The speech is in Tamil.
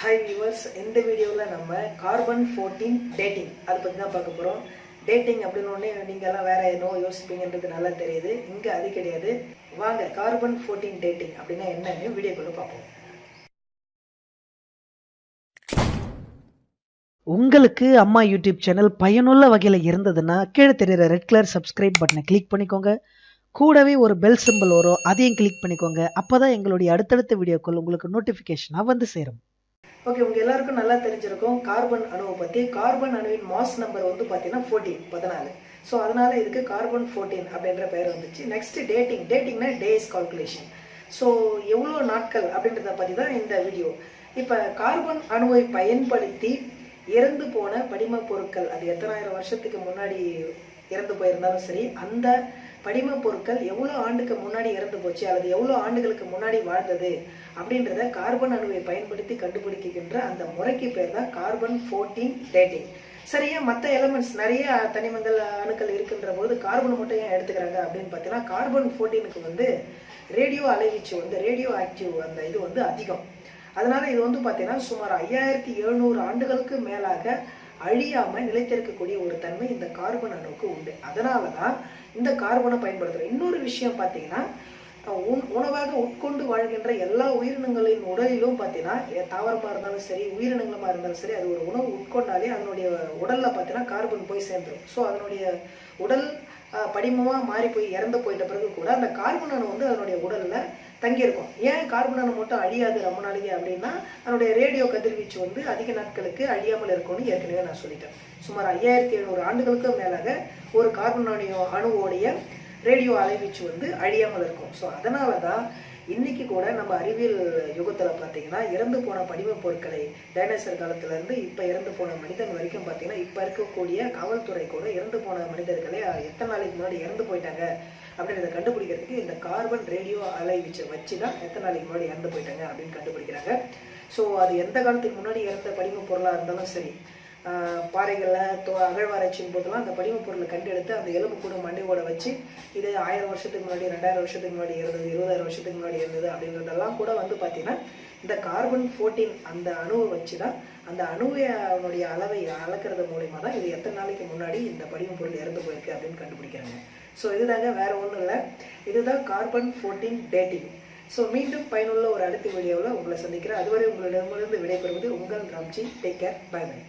ஹாய் வியூவர்ஸ், இந்த வீடியோவில் நம்ம கார்பன் 14 டேட்டிங் அதை பற்றி தான் பார்க்க போகிறோம். டேட்டிங் அப்படின்னு நீங்கள் எல்லாம் வேற ஏதோ யோசிப்பீங்கன்றது நல்லா தெரியுது. இங்கே அது கிடையாது. வாங்க கார்பன் 14 டேட்டிங் அப்படின்னா என்னன்னு வீடியோக்குள்ள பார்ப்போம். உங்களுக்கு அம்மா யூடியூப் சேனல் பயனுள்ள வகையில் இருந்ததுன்னா கீழே தெரியுற ரெட் கலர் சப்ஸ்கிரைப் பட்டனை கிளிக் பண்ணிக்கோங்க. கூடவே ஒரு பெல் சிம்பிள் வரும், அதையும் கிளிக் பண்ணிக்கோங்க. அப்போதான் எங்களுடைய அடுத்தடுத்த வீடியோக்கள் உங்களுக்கு நோட்டிஃபிகேஷனாக வந்து சேரும். ஓகே, உங்கள் எல்லாருக்கும் நல்லா தெரிஞ்சிருக்கும் கார்பன் அணுவை பற்றி. கார்பன் அணுவின் மாஸ் நம்பர் வந்து பார்த்தீங்கன்னா 14. ஸோ அதனால இதுக்கு கார்பன் 14 அப்படின்ற பெயர் வந்துச்சு. நெக்ஸ்ட் டேட்டிங்னா டேஸ் கால்குலேஷன். ஸோ எவ்வளோ நாட்கள் அப்படின்றத பற்றி தான் இந்த வீடியோ. இப்போ கார்பன் அணுவை பயன்படுத்தி இறந்து போன படிம பொருட்கள், அது எத்தனாயிரம் வருஷத்துக்கு முன்னாடி இறந்து போயிருந்தாலும் சரி, அந்த படிம பொருட்கள் எவ்வளோ ஆண்டுக்கு முன்னாடி இறந்து போச்சு அல்லது எவ்வளோ ஆண்டுகளுக்கு முன்னாடி வாழ்ந்தது அப்படின்றத கார்பன் அணுவை பயன்படுத்தி கண்டுபிடிக்கின்ற அந்த முறைக்கு பேர் தான் கார்பன் 14 டேட்டிங். சரியா, மற்ற எலமெண்ட்ஸ் நிறைய தனிமங்கள் அணுக்கள் இருக்கின்ற போது கார்பன் மட்டும் ஏன் எடுத்துக்கிறாங்க அப்படின்னு பார்த்தீங்கன்னா, கார்பன் 14க்கு வந்து ரேடியோ அலைவீச்சு வந்து ரேடியோ ஆக்டிவ் அந்த இது வந்து அதிகம். அதனால இது வந்து பார்த்தீங்கன்னா சுமார் 5700 ஆண்டுகளுக்கு மேலாக அழியாமல் நிலைத்திருக்கக்கூடிய ஒரு தன்மை இந்த கார்பன் அணுவுக்கு உண்டு. அதனால தான் இந்த கார்பனை பயன்படுத்துகிறோம். இன்னொரு விஷயம் பார்த்தீங்கன்னா, உணவாக உட்கொண்டு வாழ்கின்ற எல்லா உயிரினங்களின் உடலிலும் பார்த்தீங்கன்னா, தாவரமாக இருந்தாலும் சரி உயிரினங்களமாக இருந்தாலும் சரி, அது ஒரு உணவு உட்கொண்டாலே அதனுடைய உடலில் பார்த்தீங்கன்னா கார்பன் போய் சேர்ந்துடும். ஸோ அதனுடைய உடல் படிமமாக மாறி போய் இறந்து போயிட்ட பிறகு கூட அந்த கார்பன் அணு வந்து அதனுடைய உடலில் தங்கியிருக்கும். ஏன் கார்பன் அணு மட்டும் அழியாது ரொம்ப நாளைக்கு அப்படின்னா, அதனுடைய ரேடியோ கதிர்வீச்சு வந்து அதிக நாட்களுக்கு அழியாமல் இருக்கும்னு ஏற்கனவே நான் சொல்லிட்டேன். சுமார் 5700 ஆண்டுகளுக்கு மேலாக ஒரு கார்பன் அணுவோடைய ரேடியோ அலைவீச்சு வந்து அழியாமல் இருக்கும். ஸோ அதனால தான் இன்னைக்கு கூட நம்ம அறிவியல் யுகத்தில் பார்த்தீங்கன்னா, இறந்து போன படிம பொருட்களை டைனோசர் காலத்திலேருந்து இப்போ இறந்து போன மனிதன் வரைக்கும் பார்த்தீங்கன்னா, இப்போ இருக்கக்கூடிய காவல்துறை கூட இறந்து போன மனிதர்களை எத்தனை நாளைக்கு முன்னாடி இறந்து போயிட்டாங்க அப்படின்றத கண்டுபிடிக்கிறதுக்கு இந்த கார்பன் ரேடியோ அலைவீச்சை வச்சு தான் எத்தனை நாளைக்கு முன்னாடி இறந்து போயிட்டாங்க அப்படின்னு கண்டுபிடிக்கிறாங்க. ஸோ அது எந்த காலத்துக்கு முன்னாடி இறந்த படிம பொருளாக இருந்தாலும் சரி, பாறைகளில் அகழ்வாராய்ச்சியின் போதெல்லாம் அந்த படிம பொருளை கண்டெடுத்து அந்த எலும்பு கூட மண்டையோட வச்சு இது 1000 வருஷத்துக்கு முன்னாடி, 2000 வருஷத்துக்கு முன்னாடி இருந்தது, 20000 வருஷத்துக்கு முன்னாடி இருந்தது அப்படின்றதெல்லாம் கூட வந்து பார்த்தீங்கன்னா, இந்த கார்பன் 14 அந்த அணுவை வச்சு தான் அந்த அணுவைய அளவை அளக்கிறது மூலயமா தான் இது எத்தனை நாளைக்கு முன்னாடி இந்த படிம பொருள் இறந்து போயிருக்கு அப்படின்னு கண்டுபிடிக்கிறாங்க. ஸோ இதுதாங்க, வேற ஒன்றும் இல்லை. இதுதான் கார்பன் 14 டேட்டிங். ஸோ மீண்டும் பயனுள்ள ஒரு அடுத்த வீடியோவில் உங்களை சந்திக்கிறேன். அதுவரை உங்களிடமிருந்து விடைபெறுவது உங்கள் Ramji. Take care, bye by.